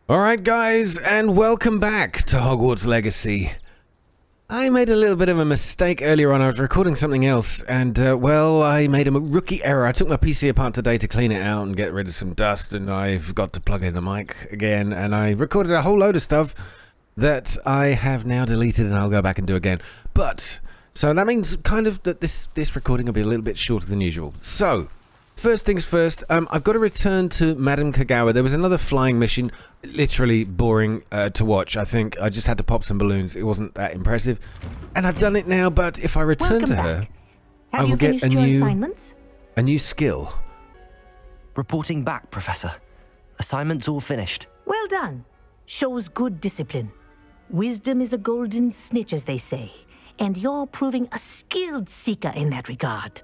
Alright guys, and welcome back to Hogwarts Legacy. I made a little bit of a mistake earlier on. I was recording something else, and well, I made a rookie error. I took my PC apart today to clean it out and get rid of some dust, and I forgot to plug in the mic again, and I recorded a whole load of stuff that I have now deleted, and I'll go back and do again. But, so that means kind of that this recording will be a little bit shorter than usual. So, first things first, I've got to return to Madame Kagawa. There was another flying mission, literally boring to watch. I think I just had to pop some balloons. It wasn't that impressive. And I've done it now, but if I return to her, I will get a new skill. Reporting back, Professor. Assignments all finished. Well done. Shows good discipline. Wisdom is a golden snitch, as they say. And you're proving a skilled seeker in that regard.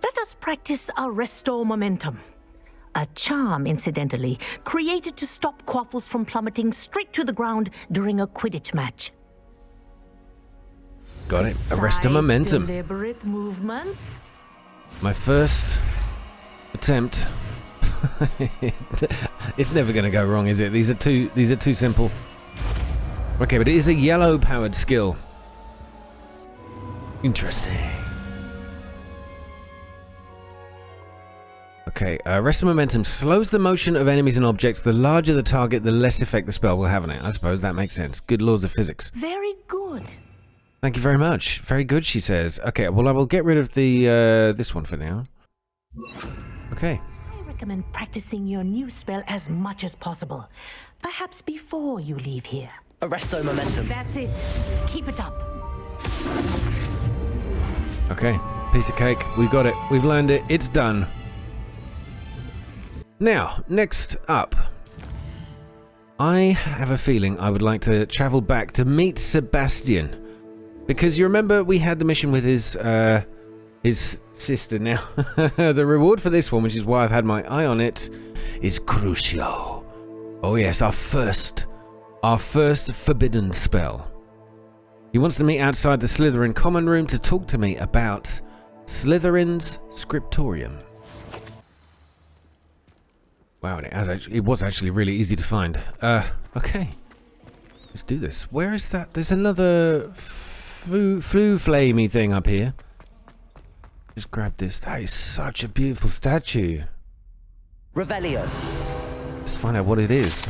Let us practice Arresto Momentum. A charm, incidentally, created to stop quaffles from plummeting straight to the ground during a Quidditch match. Got it. Arresto Momentum. Deliberate movements. My first attempt. It's never going to go wrong, is it? These are too simple. Okay, but it is a yellow-powered skill. Interesting. Okay, Arresto Momentum slows the motion of enemies and objects. The larger the target, the less effect the spell will have on it. I suppose that makes sense. Good laws of physics. Very good. Thank you very much. Very good, she says. Okay, well, I will get rid of the this one for now. Okay. I recommend practicing your new spell as much as possible. Perhaps before you leave here. Arresto Momentum. That's it. Keep it up. Okay, piece of cake. We've got it. We've learned it. It's done. Now, next up, I have a feeling I would like to travel back to meet Sebastian, because you remember we had the mission with his sister. Now, the reward for this one, which is why I've had my eye on it, is CRUCIO. Oh yes, our first forbidden spell. He wants to meet outside the Slytherin common room to talk to me about Slytherin's scriptorium. Wow, it was actually really easy to find. Okay. Let's do this. Where is that? There's another flamey thing up here. Just grab this. That is such a beautiful statue. Revelio. Let's find out what it is.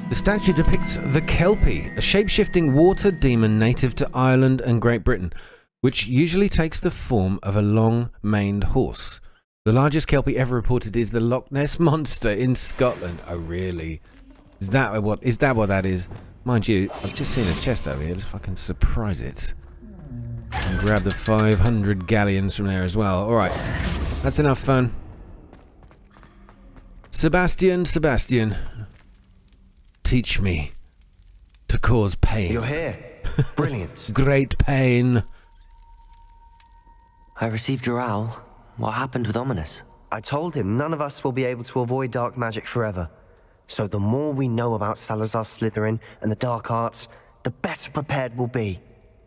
The statue depicts the Kelpie, a shape-shifting water demon native to Ireland and Great Britain, which usually takes the form of a long-maned horse. The largest Kelpie ever reported is the Loch Ness Monster in Scotland. Oh, really? Is that what that is? Mind you, I've just seen a chest over here. Let's fucking surprise it. And grab the 500 galleons from there as well. Alright. That's enough fun. Sebastian. Teach me to cause pain. You're here. Brilliant. Great pain. I received your owl. What happened with Ominis? I told him none of us will be able to avoid dark magic forever. So the more we know about Salazar Slytherin and the dark arts, the better prepared we'll be.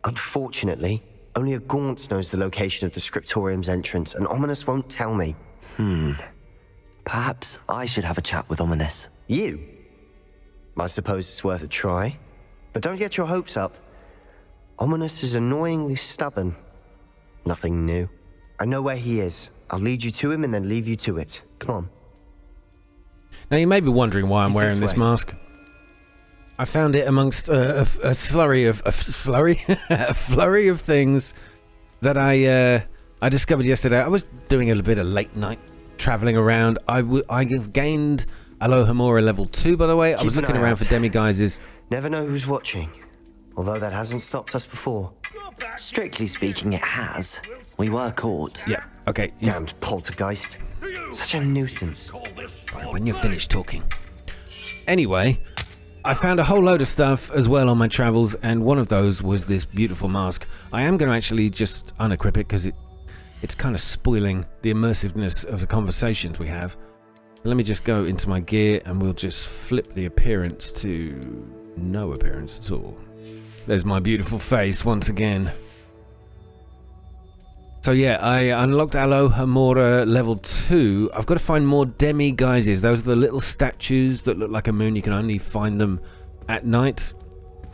Unfortunately, only a Gaunt knows the location of the scriptorium's entrance, and Ominis won't tell me. Perhaps I should have a chat with Ominis. You? I suppose it's worth a try. But don't get your hopes up. Ominis is annoyingly stubborn. Nothing new. I know where he is. I'll lead you to him and then leave you to it. Come on. Now you may be wondering why I'm wearing this mask. I found it amongst a flurry of things that I discovered yesterday. I was doing a bit of late night traveling around. I gained Alohomora level 2, by the way. I was looking around for demiguises. Never know who's watching. Although that hasn't stopped us before. Strictly speaking, it has. We were caught. Yeah, okay. Damned poltergeist. Such a nuisance. Right, when you're finished talking. Anyway, I found a whole load of stuff as well on my travels, and one of those was this beautiful mask. I am going to actually just unequip it because it's kind of spoiling the immersiveness of the conversations we have. Let me just go into my gear and we'll just flip the appearance to no appearance at all. There's my beautiful face once again. So yeah, I unlocked Alohomora level 2. I've got to find more demi-guises. Those are the little statues that look like a moon. You can only find them at night.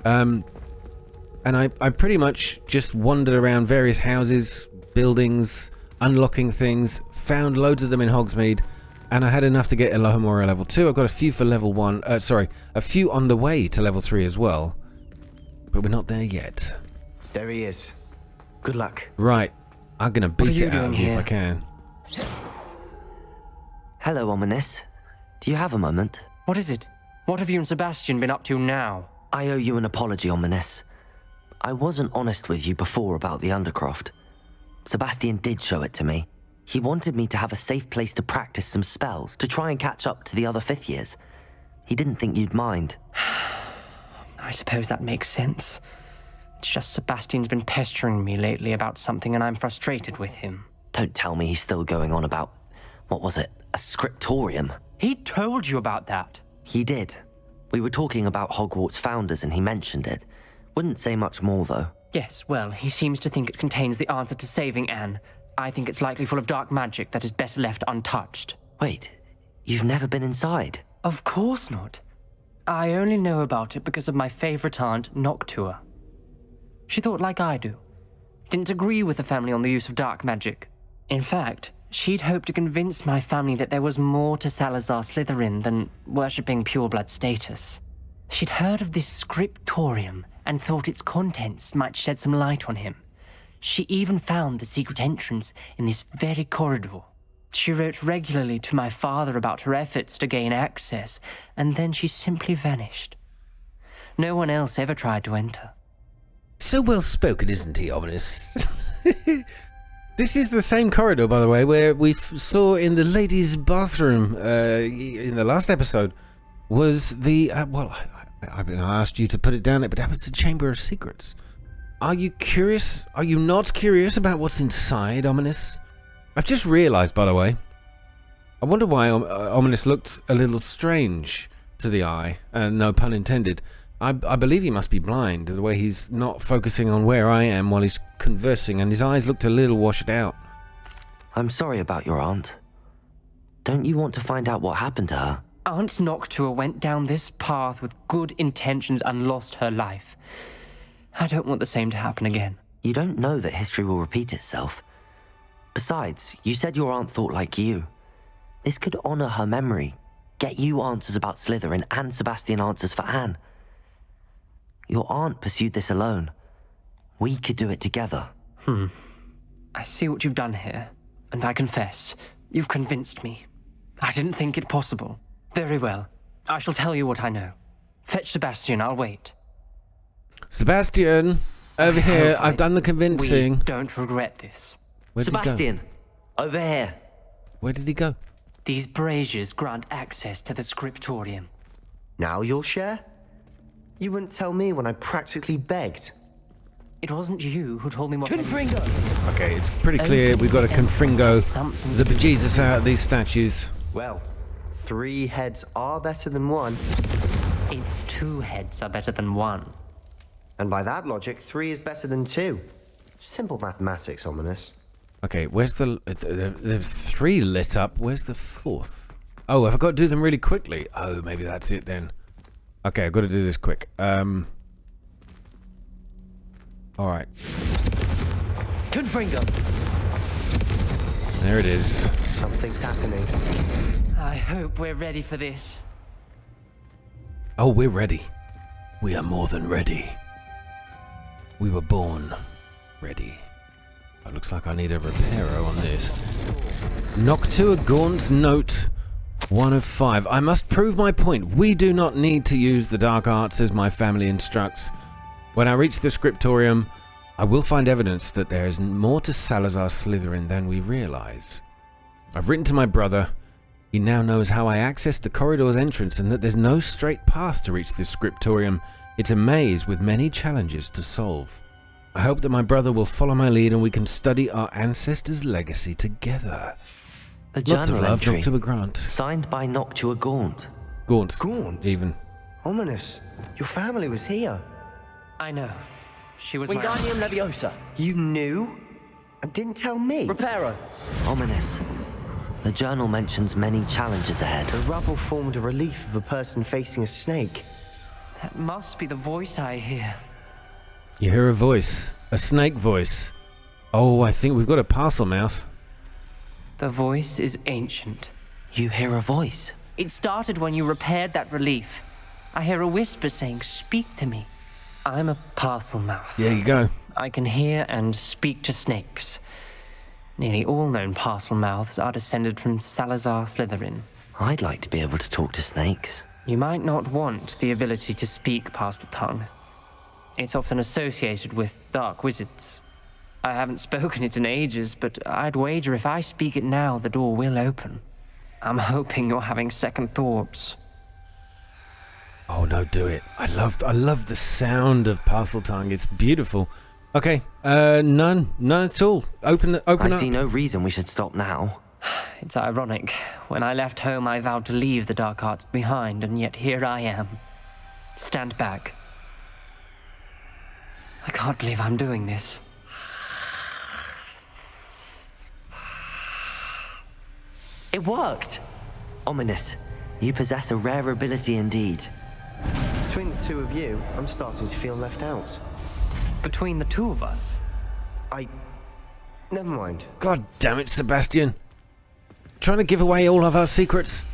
And I pretty much just wandered around various houses, buildings, unlocking things, found loads of them in Hogsmeade, and I had enough to get Alohomora level 2. I've got a few for level 1, a few on the way to level 3 as well. But we're not there yet. There he is. Good luck. Right. I'm going to beat it out of you if I can. Hello, Ominis. Do you have a moment? What is it? What have you and Sebastian been up to now? I owe you an apology, Ominis. I wasn't honest with you before about the Undercroft. Sebastian did show it to me. He wanted me to have a safe place to practice some spells, to try and catch up to the other 5th years. He didn't think you'd mind. I suppose that makes sense. It's just Sebastian's been pestering me lately about something and I'm frustrated with him. Don't tell me he's still going on about, what was it, a scriptorium? He told you about that. He did. We were talking about Hogwarts founders and he mentioned it. Wouldn't say much more, though. Yes, well, he seems to think it contains the answer to saving Anne. I think it's likely full of dark magic that is better left untouched. Wait, you've never been inside? Of course not. I only know about it because of my favorite aunt, Noctua. She thought like I do. Didn't agree with the family on the use of dark magic. In fact, she'd hoped to convince my family that there was more to Salazar Slytherin than worshipping pureblood status. She'd heard of this scriptorium and thought its contents might shed some light on him. She even found the secret entrance in this very corridor. She wrote regularly to my father about her efforts to gain access, and then she simply vanished. No one else ever tried to enter. So well spoken, isn't he, Ominis? This is the same corridor, by the way, where we saw in the ladies' bathroom in the last episode was the I asked you to put it down there, but that was the Chamber of Secrets. Are you curious? Are you not curious about what's inside, Ominis? I've just realised, by the way, I wonder why Ominis looked a little strange to the eye, no pun intended. I believe he must be blind, the way he's not focusing on where I am while he's conversing, and his eyes looked a little washed out. I'm sorry about your aunt. Don't you want to find out what happened to her? Aunt Noctua went down this path with good intentions and lost her life. I don't want the same to happen again. You don't know that history will repeat itself. Besides, you said your aunt thought like you. This could honor her memory, get you answers about Slytherin and Sebastian answers for Anne. Your aunt pursued this alone. We could do it together. I see what you've done here, and I confess, you've convinced me. I didn't think it possible. Very well. I shall tell you what I know. Fetch Sebastian, I'll wait. Sebastian, over here. I've done the convincing. We don't regret this. Where did he go? Sebastian, over here. Where did he go? These braziers grant access to the scriptorium. Now you'll share? You wouldn't tell me when I practically begged. It wasn't you who told me what Confringo! Okay, it's pretty clear we've got to confringo the bejesus out of these statues. Well, 3 heads are better than 1. Its 2 heads are better than 1. And by that logic, 3 is better than 2. Simple mathematics, Ominis. Okay, where's there's 3 lit up. Where's the 4th? Oh, have I got to do them really quickly? Oh, maybe that's it then. Okay, I've got to do this quick. Alright. Confringo! There it is. Something's happening. I hope we're ready for this. Oh, we're ready. We are more than ready. We were born ready. It looks like I need a repairer on this. Noctua Gaunt's note 1 of 5. I must prove my point. We do not need to use the dark arts as my family instructs. When I reach the scriptorium, I will find evidence that there is more to Salazar Slytherin than we realize. I've written to my brother. He now knows how I accessed the corridor's entrance and that there's no straight path to reach this scriptorium. It's a maze with many challenges to solve. I hope that my brother will follow my lead and we can study our ancestors' legacy together. A Lots of journal love, entry. Noctua Grant. Signed by Noctua Gaunt. Gaunt. Gaunt? Even. Ominis, your family was here. I know. She was my... Wingardium Leviosa. You knew? And didn't tell me. Reparo! Ominous. The journal mentions many challenges ahead. The rubble formed a relief of a person facing a snake. That must be the voice I hear. You hear a voice. A snake voice. Oh, I think we've got a parcel mouth. The voice is ancient. You hear a voice. It started when you repaired that relief. I hear a whisper saying, "Speak to me." I'm a parcel mouth. There you go. I can hear and speak to snakes. Nearly all known parcel mouths are descended from Salazar Slytherin. I'd like to be able to talk to snakes. You might not want the ability to speak parcel tongue. It's often associated with dark wizards. I haven't spoken it in ages, but I'd wager if I speak it now, the door will open. I'm hoping you're having second thoughts. Oh no, do it. I love the sound of parcel tongue. It's beautiful. Okay, none at all. Open I up. see no reason we should stop now. It's ironic. When I left home, I vowed to leave the dark arts behind, and yet here I am. Stand back. I can't believe I'm doing this. It worked! Ominous. You possess a rare ability indeed. Between the two of you, I'm starting to feel left out. Between the two of us, Never mind. God damn it, Sebastian. Trying to give away all of our secrets.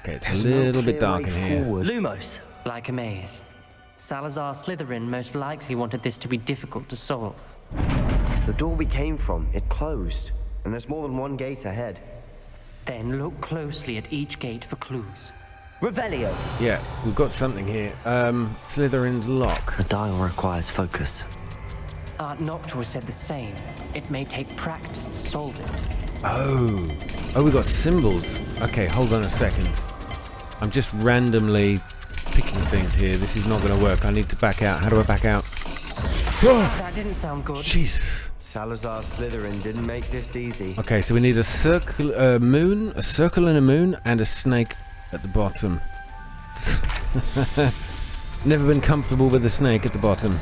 Okay, it's There's a no little bit clear dark way in here. forward. Lumos, like a maze. Salazar Slytherin most likely wanted this to be difficult to solve. The door we came from, it closed. And there's more than one gate ahead. Then look closely at each gate for clues. Revelio! Yeah, we've got something here. Slytherin's lock. The dial requires focus. Aunt Noctua said the same. It may take practice to solve it. Oh, we got symbols. Okay, hold on a second. I'm just randomly picking things here. This is not going to work. I need to back out. How do I back out? That didn't sound good. Jeez. Salazar Slytherin didn't make this easy. Okay, so we need a circle, moon, a circle and a moon, and a snake at the bottom. Never been comfortable with the snake at the bottom.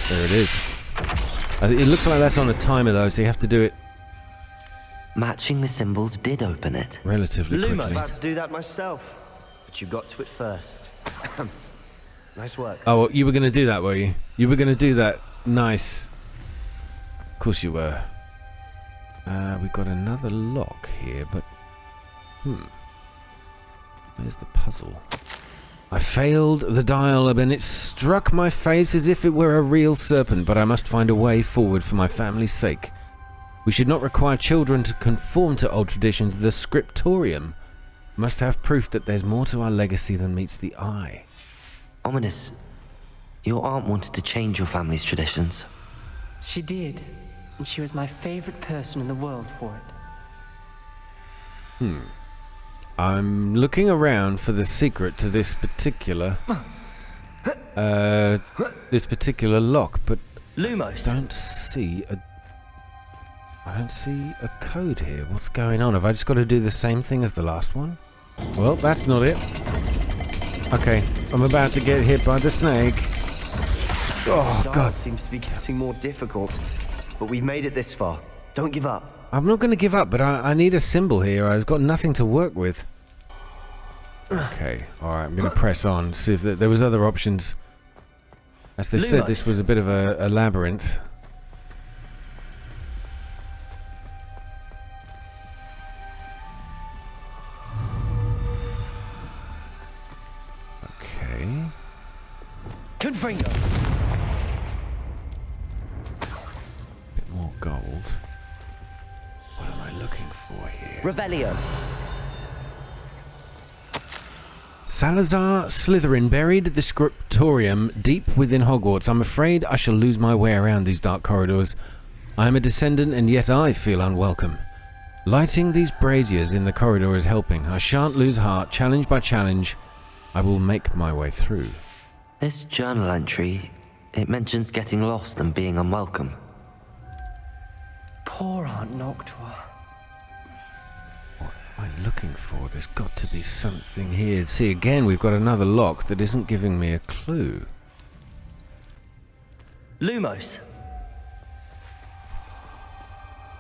There it is. It looks like that's on a timer though, so you have to do it Matching the symbols did open it. relatively I was quickly. about to do that myself. But you got to it first. Nice work. Oh, well, you were going to do that, were you? You were going to do that. Nice. Of course you were. We've got another lock here, but... Where's the puzzle? I failed the dial, and it struck my face as if it were a real serpent, but I must find a way forward for my family's sake. We should not require children to conform to old traditions. The scriptorium must have proof that there's more to our legacy than meets the eye. Ominous. Your aunt wanted to change your family's traditions. She did, and she was my favorite person in the world for it. I'm looking around for the secret to this particular lock, but Lumos. I don't see a code here. What's going on? Have I just got to do the same thing as the last one? Well, that's not it. Okay, I'm about to get hit by the snake. Oh, Dial God. seems to be getting more difficult. But we've made it this far. Don't give up. I'm not going to give up, but I need a symbol here. I've got nothing to work with. Okay, alright, I'm going to press on, see if there was other options. As they said, this was a bit of a labyrinth. Okay. Confringo. Bit more gold. What am I looking for here? Revelio. Salazar Slytherin buried the scriptorium deep within Hogwarts. I'm afraid I shall lose my way around these dark corridors. I am a descendant, and yet I feel unwelcome. Lighting these braziers in the corridor is helping. I shan't lose heart. Challenge by challenge, I will make my way through. This journal entry, it mentions getting lost and being unwelcome. Poor Aunt Noctua. What am I looking for? There's got to be something here. See, again, we've got another lock that isn't giving me a clue. Lumos.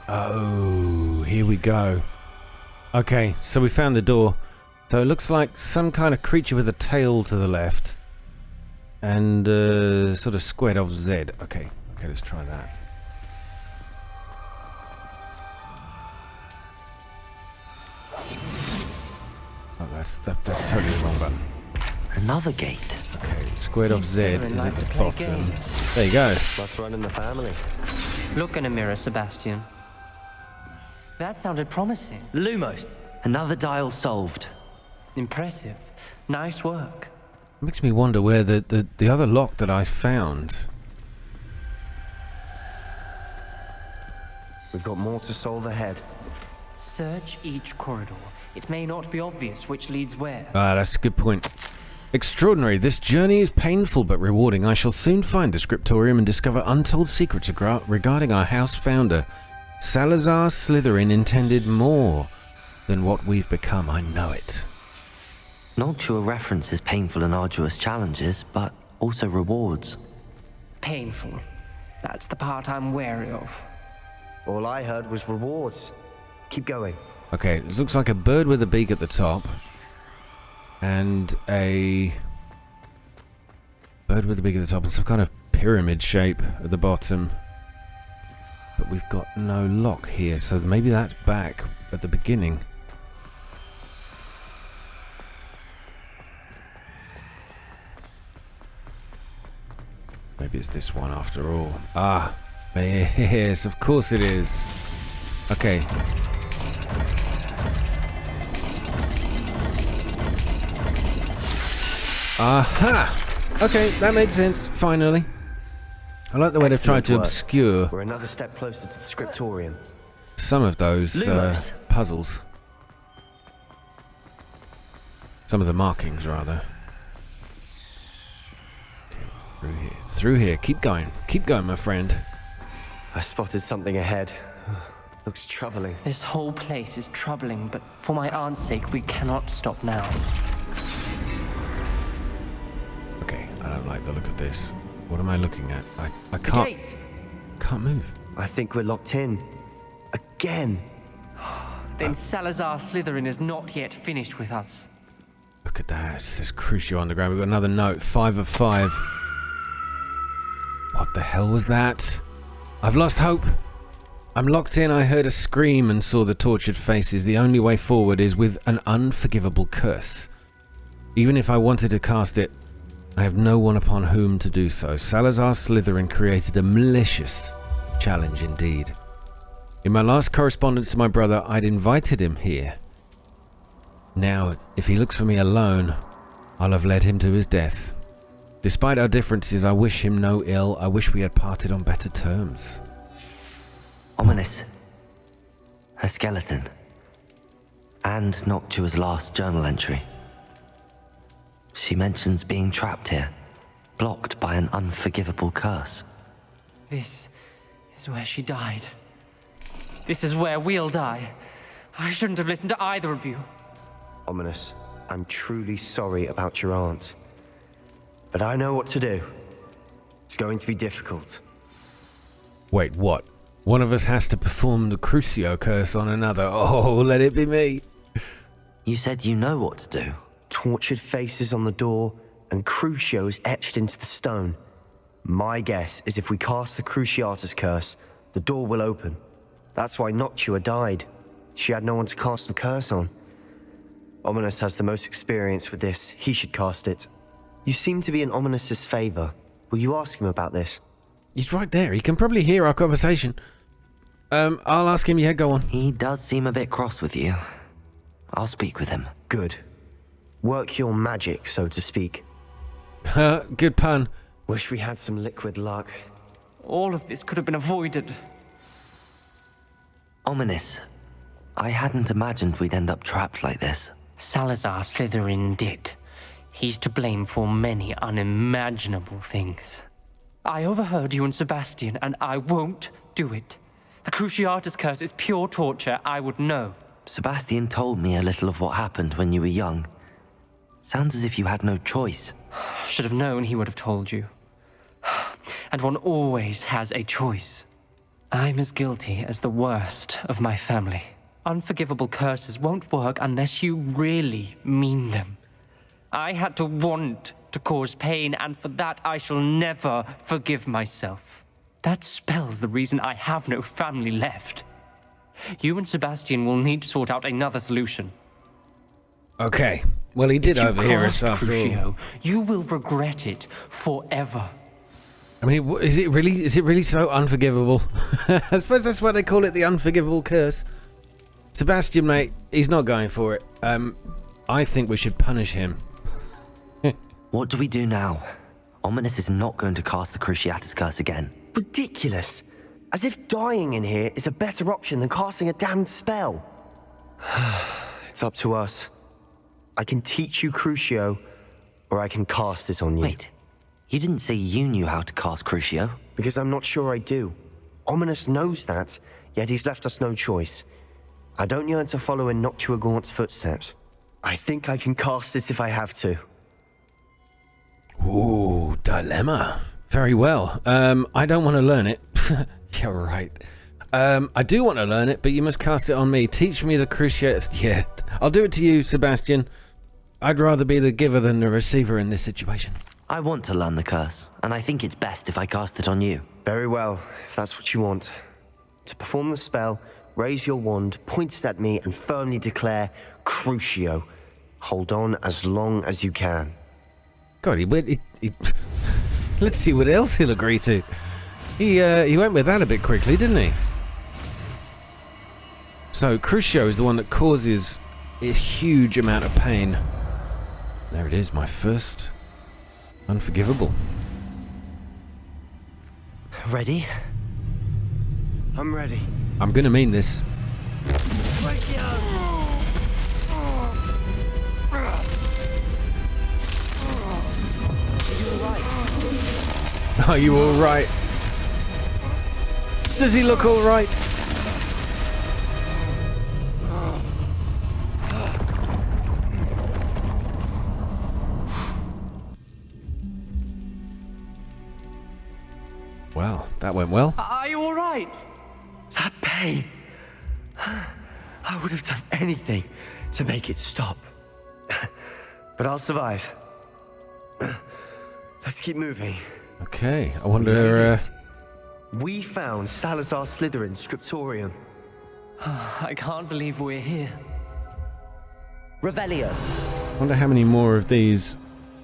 Oh, here we go. Okay, so we found the door. So it looks like some kind of creature with a tail to the left. And sort of squared off Z. Okay, let's try that. Oh, that's totally the wrong button. Another gate. Okay, squared off Z is like at the to play bottom. games. There you go. Must run in the family. Look in a mirror, Sebastian. That sounded promising. Lumos. Another dial solved. Impressive. Nice work. Makes me wonder where the other lock that I found. We've got more to solve ahead. Search each corridor. It may not be obvious which leads where. Ah, that's a good point. Extraordinary. This journey is painful but rewarding. I shall soon find the scriptorium and discover untold secrets regarding our house founder. Salazar Slytherin intended more than what we've become. I know it. Noctua references painful and arduous challenges, but also rewards. Painful. That's the part I'm wary of. All I heard was rewards. Keep going. Okay, this looks like a bird with a beak at the top. And a bird with a beak at the top and some kind of pyramid shape at the bottom. But we've got no lock here, so maybe that's back at the beginning. Maybe it's this one after all. Ah, yes, of course it is. Okay. Aha! Okay, that made sense, finally. I like the way they've tried to Excellent work. obscure We're another step closer to the scriptorium. some of those Lumos. puzzles. Some of the markings, rather. Okay, through here. Keep going, my friend. I spotted something ahead. Looks troubling. This whole place is troubling, but for my aunt's sake, we cannot stop now. Okay, I don't like the look of this. What am I looking at? I The can't gate! can't move. I think we're locked in. Again. Then Salazar Slytherin is not yet finished with us. Look at that. It says Crucio on the ground. We've got another note. 5 of 5. What the hell was that? I've lost hope. I'm locked in. I heard a scream and saw the tortured faces. The only way forward is with an unforgivable curse. Even if I wanted to cast it, I have no one upon whom to do so. Salazar Slytherin created a malicious challenge indeed. In my last correspondence to my brother, I'd invited him here. Now, if he looks for me alone, I'll have led him to his death. Despite our differences, I wish him no ill. I wish we had parted on better terms. Ominis. Her skeleton. And Noctua's last journal entry. She mentions being trapped here, blocked by an unforgivable curse. This is where she died. This is where we'll die. I shouldn't have listened to either of you. Ominous, I'm truly sorry about your aunt. But I know what to do. It's going to be difficult. Wait, what? One of us has to perform the Crucio curse on another. Oh, let it be me. You said you know what to do. Tortured faces on the door, and Crucio is etched into the stone. My guess is if we cast the Cruciatus curse, the door will open. That's why Noctua died. She had no one to cast the curse on. Ominis has the most experience with this. He should cast it. You seem to be in Ominis's favor. Will you ask him about this? He's right there. He can probably hear our conversation. I'll ask him. Yeah, go on. He does seem a bit cross with you. I'll speak with him. Good. Work your magic, so to speak. Good pun. Wish we had some liquid luck. All of this could have been avoided. Ominis, I hadn't imagined we'd end up trapped like this. Salazar Slytherin did. He's to blame for many unimaginable things. I overheard you and Sebastian, and I won't do it. The Cruciatus curse is pure torture. I would know. Sebastian told me a little of what happened when you were young. Sounds as if you had no choice. Should have known he would have told you. and one always has a choice. I'm as guilty as the worst of my family. Unforgivable curses won't work unless you really mean them. I had to want to cause pain, and for that I shall never forgive myself. That spell's the reason I have no family left. You and Sebastian will need to sort out another solution. Okay. Well, he did overhear us after all. Crucio, you will regret it forever. I mean, is it really so unforgivable? I suppose that's why they call it the unforgivable curse. Sebastian, mate, he's not going for it. I think we should punish him. What do we do now? Ominis is not going to cast the Cruciatus curse again. Ridiculous. As if dying in here is a better option than casting a damned spell. It's up to us. I can teach you Crucio, or I can cast it on you. Wait, you didn't say you knew how to cast Crucio? Because I'm not sure I do. Ominis knows that, yet he's left us no choice. I don't yearn to follow in Noctua footsteps. I think I can cast it if I have to. Ooh, dilemma. Very well. I don't want to learn it. You're right. I do want to learn it, but you must cast it on me. Teach me the Cruciatus. Yeah, I'll do it to you, Sebastian. I'd rather be the giver than the receiver in this situation. I want to learn the curse, and I think it's best if I cast it on you. Very well, if that's what you want. To perform the spell, raise your wand, point it at me, and firmly declare Crucio. Hold on as long as you can. God, he let's see what else he'll agree to. He went with that a bit quickly, didn't he? So, Crucio is the one that causes a huge amount of pain. There it is, my first Unforgivable. Ready? I'm ready. I'm gonna mean this. Are you alright? Does he look alright? Well, that went well. Are you all right? That pain. I would have done anything to make it stop. But I'll survive. Let's keep moving. Okay, I wonder... We found Salazar Slytherin's scriptorium. I can't believe we're here. Revelio. wonder how many more of these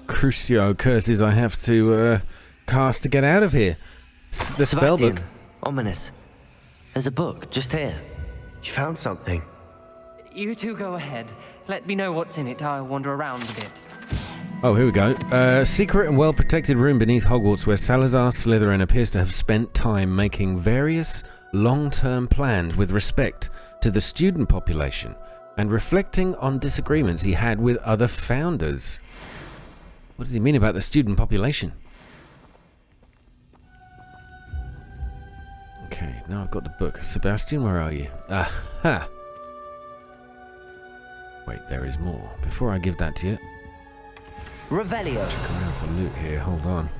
Crucio curses I have to cast to get out of here. The spell book. Ominis. There's a book just here. You found something. You two go ahead. Let me know what's in it. I'll wander around a bit. Oh, here we go. Secret and well-protected room beneath Hogwarts where Salazar Slytherin appears to have spent time making various long-term plans with respect to the student population and reflecting on disagreements he had with other founders. What does he mean about the student population? Okay, now I've got the book. Sebastian, where are you? Aha! Wait, there is more. Before I give that to you, Revelio. check around for loot here. Hold on.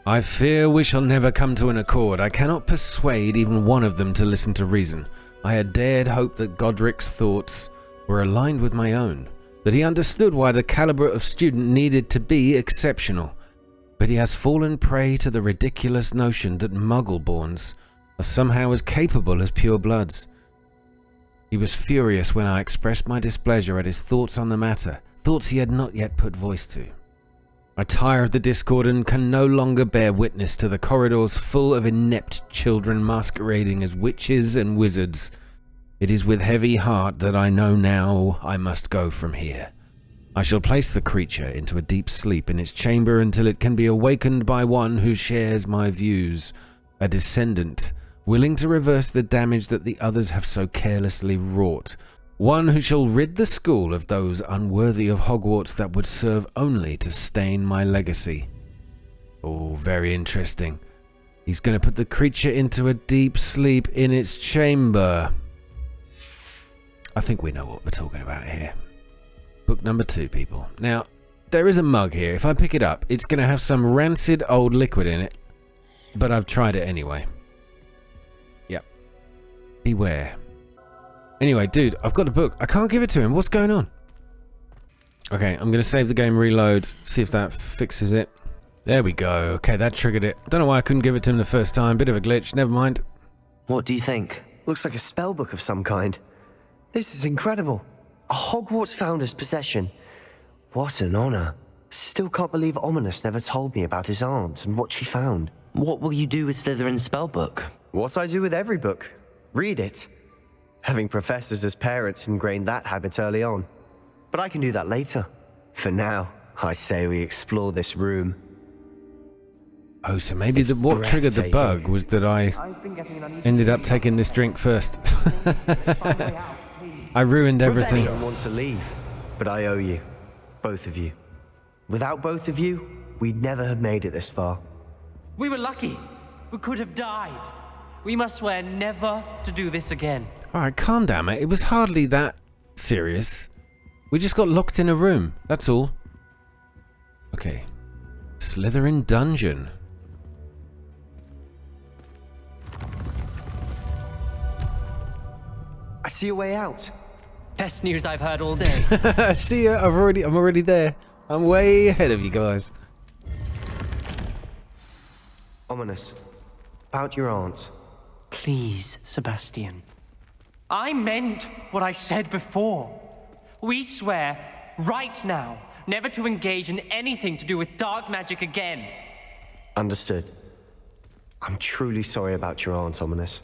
I fear we shall never come to an accord. I cannot persuade even one of them to listen to reason. I had dared hope that Godric's thoughts were aligned with my own, that he understood why the caliber of student needed to be exceptional. But he has fallen prey to the ridiculous notion that Muggle-borns are somehow as capable as purebloods. He was furious when I expressed my displeasure at his thoughts on the matter, thoughts he had not yet put voice to. I tire of the discord and can no longer bear witness to the corridors full of inept children masquerading as witches and wizards. It is with heavy heart that I know now I must go from here. I shall place the creature into a deep sleep in its chamber until it can be awakened by one who shares my views, a descendant willing to reverse the damage that the others have so carelessly wrought, one who shall rid the school of those unworthy of Hogwarts that would serve only to stain my legacy. Oh, very interesting. He's going to put the creature into a deep sleep in its chamber. I think we know what we're talking about here. Book number 2, people. Now, there is a mug here. If I pick it up, it's going to have some rancid old liquid in it. But I've tried it anyway. Yep. Beware. Anyway, dude, I've got the book. I can't give it to him. What's going on? Okay, I'm going to save the game, reload, see if that fixes it. There we go. Okay, that triggered it. Don't know why I couldn't give it to him the first time. Bit of a glitch. Never mind. What do you think? Looks like a spell book of some kind. This is incredible. A Hogwarts founder's possession. What an honor. Still can't believe Ominis never told me about his aunt and what she found. What will you do with Slytherin's spellbook? What I do with every book. Read it. Having professors as parents ingrained that habit early on. But I can do that later. For now, I say we explore this room. Oh, so maybe what triggered the bug was that I ended up taking this drink first. I ruined everything. I don't want to leave, but I owe you. Both of you. Without both of you, we'd never have made it this far. We were lucky. We could have died. We must swear never to do this again. Alright, calm down, mate. It was hardly that serious. We just got locked in a room. That's all. Okay. Slytherin Dungeon. I see a way out. Best news I've heard all day. See ya. I'm already there. I'm way ahead of you guys. Ominis. About your aunt. Please, Sebastian. I meant what I said before. We swear, right now, never to engage in anything to do with dark magic again. Understood. I'm truly sorry about your aunt, Ominis.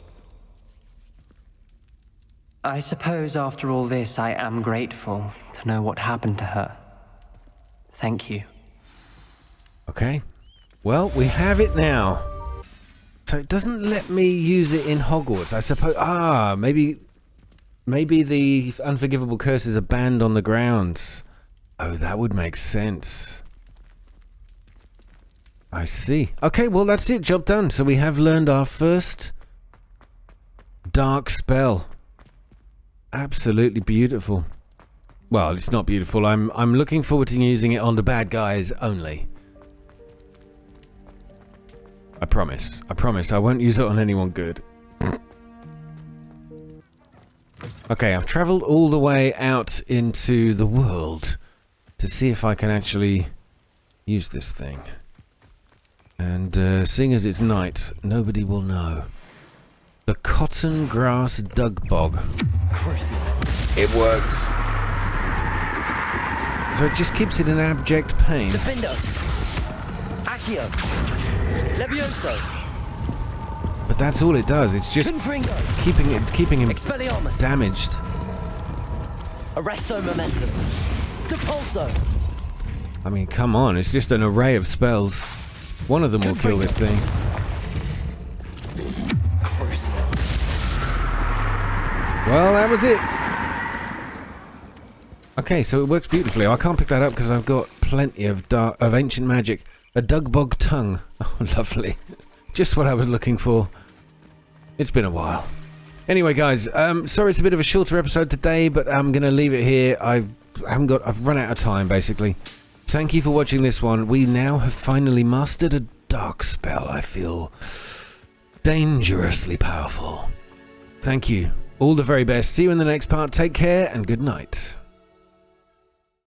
I suppose after all this, I am grateful to know what happened to her. Thank you. Okay. Well, we have it now. So it doesn't let me use it in Hogwarts. I suppose... Ah, maybe the Unforgivable curses are banned on the grounds. Oh, that would make sense. I see. Okay, well, that's it. Job done. So we have learned our first dark spell. Absolutely beautiful. Well, it's not beautiful. I'm looking forward to using it on the bad guys only. I promise. I promise. I won't use it on anyone good. Okay, I've traveled all the way out into the world to see if I can actually use this thing. And seeing as it's night, nobody will know. The cotton grass dug bog. Crucio. It works. So it just keeps it in abject pain. Defendo! Accio! Levioso! But that's all it does. It's just keeping him Expelliarmus! damaged. Arresto Momentum! Depulso! I mean, come on. It's just an array of spells. One of them will kill this thing. Well, that was it. Okay, so it works beautifully. I can't pick that up because I've got plenty of ancient magic. A Dugbog tongue. Oh, lovely. Just what I was looking for. It's been a while. Anyway, guys, sorry it's a bit of a shorter episode today, but I'm going to leave it here. I've run out of time, basically. Thank you for watching this one. We now have finally mastered a dark spell. I feel dangerously powerful. Thank you. All the very best. See you in the next part. Take care and good night.